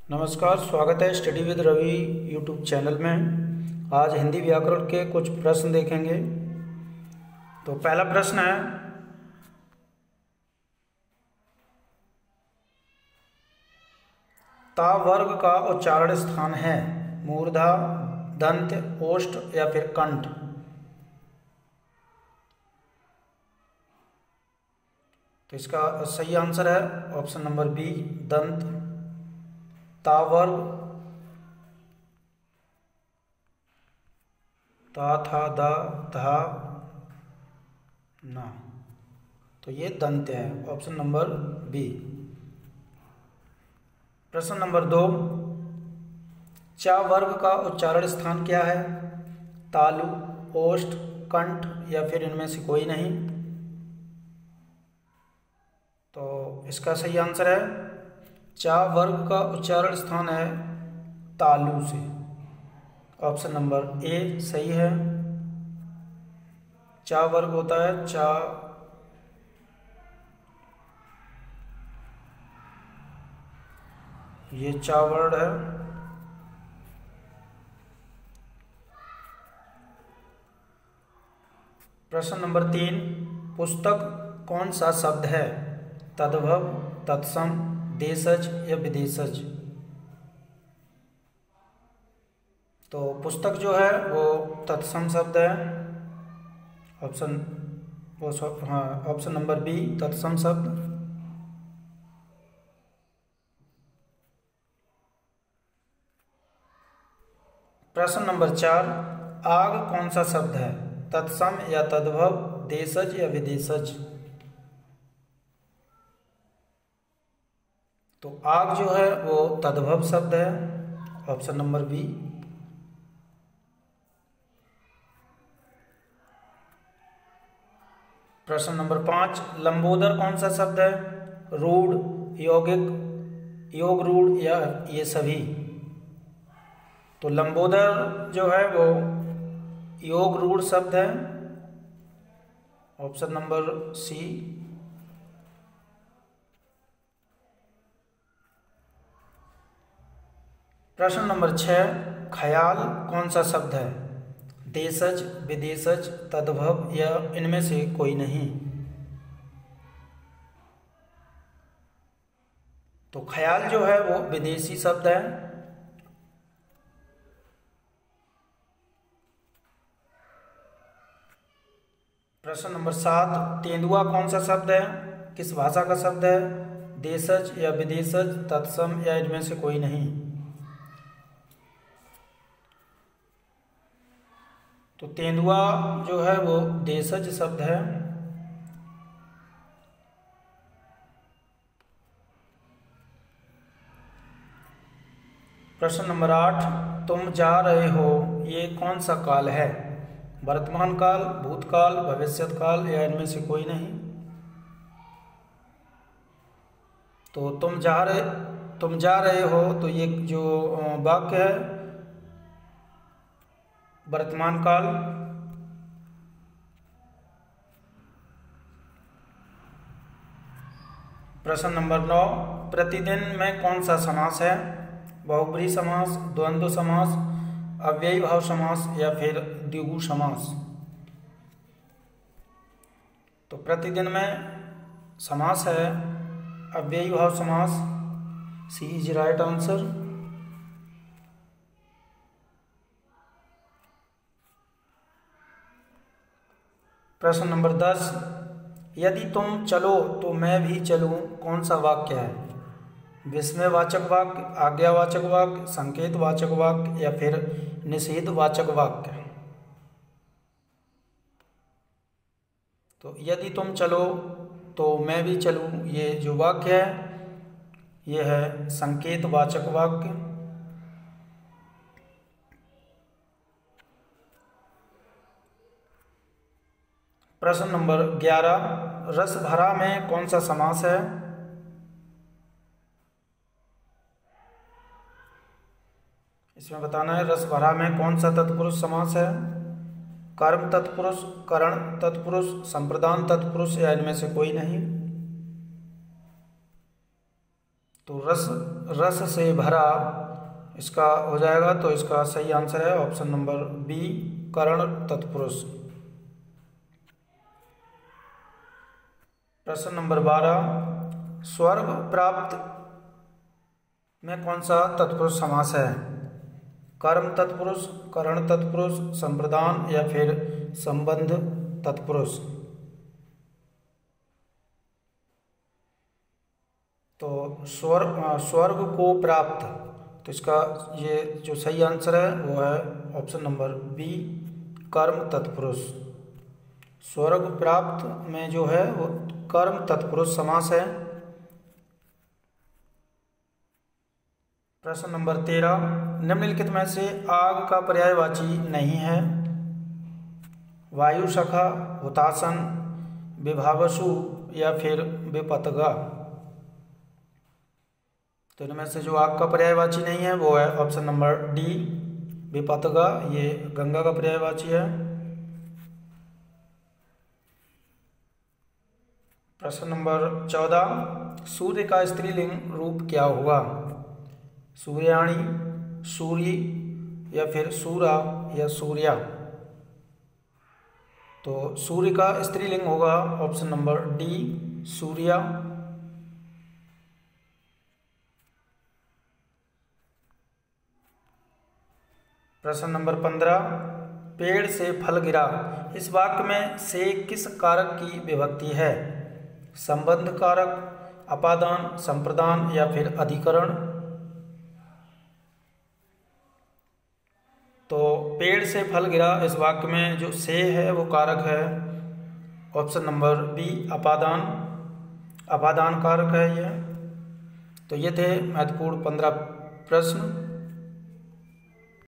नमस्कार, स्वागत है study with Ravi YouTube channel में। आज हिंदी व्याकरण के कुछ प्रश्न देखेंगे। तो पहला प्रश्न है, ता वर्ग का उच्चारण स्थान है मूर्धा, दंत, ओष्ठ या फिर कंठ। तो इसका सही आंसर है ऑप्शन नंबर बी, दंत। ता वर्ग, ता था दा धा ना, तो ये दंत है, ऑप्शन नंबर बी। प्रश्न नंबर 2, चा वर्ग का उच्चारण स्थान क्या है? तालु, ओष्ठ, कंठ या फिर इनमें से कोई नहीं। तो इसका सही आंसर है, चा वर्ग का उच्चारण स्थान है तालु से, ऑप्शन नंबर ए सही है। चा वर्ग होता है चा, ये चा वर्ड है। प्रश्न नंबर 3, पुस्तक कौन सा शब्द है? तद्भव, तत्सम, देशज या विदेशज। तो पुस्तक जो है वो तत्सम शब्द है, ऑप्शन नंबर बी तत्सम शब्द। प्रश्न नंबर 4, आग कौन सा शब्द है? तत्सम या तद्भव, देशज या विदेशज। तो आग जो है वो तद्भव शब्द है, ऑप्शन नंबर बी। प्रश्न नंबर 5, लंबोदर कौन सा शब्द है? रूढ़, यौगिक, योग रूढ़ या ये सभी। तो लंबोदर जो है वो योग रूढ़ शब्द है, ऑप्शन नंबर सी। प्रश्न नंबर 6, ख्याल कौन सा शब्द है? देशज, विदेशज, तद्भव या इनमें से कोई नहीं। तो ख्याल जो है वो विदेशी शब्द है। प्रश्न नंबर 7, तेंदुआ कौन सा शब्द है? किस भाषा का शब्द है? देशज या विदेशज, तत्सम या इनमें से कोई नहीं। तो तेंदुआ जो है वो देशज शब्द है। प्रश्न नंबर 8, तुम जा रहे हो, ये कौन सा काल है? वर्तमान काल, भूतकाल, भविष्यत काल या इनमें से कोई नहीं। तो तुम जा रहे हो, तो ये जो वाक्य है वर्तमान काल। प्रश्न नंबर 9, प्रतिदिन में कौन सा समास है? बहुब्रीहि समास, द्वंद्व समास, अव्ययी भाव समास या फिर द्विगु समास। तो प्रतिदिन में समास है अव्ययी भाव समास, सी इज राइट आंसर। प्रश्न नंबर 10, यदि तुम चलो तो मैं भी चलूं, कौन सा वाक्य है? विस्मयवाचक वाक्य, आज्ञावाचक वाक्य, संकेतवाचक वाक्य या फिर निषेधवाचक वाक्य। तो यदि तुम चलो तो मैं भी चलूं, ये जो वाक्य है ये है संकेतवाचक वाक्य। प्रश्न नंबर 11, रस भरा में कौन सा समास है? इसमें बताना है रस भरा में कौन सा तत्पुरुष समास है? कर्म तत्पुरुष, करण तत्पुरुष, संप्रदान तत्पुरुष या इनमें से कोई नहीं। तो रस रस से भरा इसका हो जाएगा। तो इसका सही आंसर है ऑप्शन नंबर बी, करण तत्पुरुष। प्रश्न नंबर 12, स्वर्ग प्राप्त में कौन सा तत्पुरुष समास है? कर्म तत्पुरुष, करण तत्पुरुष, संप्रदान या फिर संबंध तत्पुरुष। तो स्वर्ग को प्राप्त, तो इसका ये जो सही आंसर है वो है ऑप्शन नंबर बी, कर्म तत्पुरुष। स्वर्ग प्राप्त में जो है वो कर्म तत्पुरुष समास है। प्रश्न नंबर 13, निम्नलिखित में से आग का पर्यायवाची नहीं है? वायु सखा, हुतासन, विभावसु या फिर विपतगा। तो इनमें से जो आग का पर्यायवाची नहीं है वो है ऑप्शन नंबर डी, विपतगा। ये गंगा का पर्यायवाची है। प्रश्न नंबर 14, सूर्य का स्त्रीलिंग रूप क्या होगा? सूर्याणी, सूर्य या फिर सूरा या सूर्या। तो सूर्य का स्त्रीलिंग होगा ऑप्शन नंबर डी, सूर्या। प्रश्न नंबर 15, पेड़ से फल गिरा, इस वाक्य में से किस कारक की विभक्ति है? संबंध कारक, अपादान, संप्रदान या फिर अधिकरण। तो पेड़ से फल गिरा इस वाक्य में जो से है वो कारक है ऑप्शन नंबर बी, अपादान। अपादान कारक है ये। तो ये थे महत्वपूर्ण 15 प्रश्न।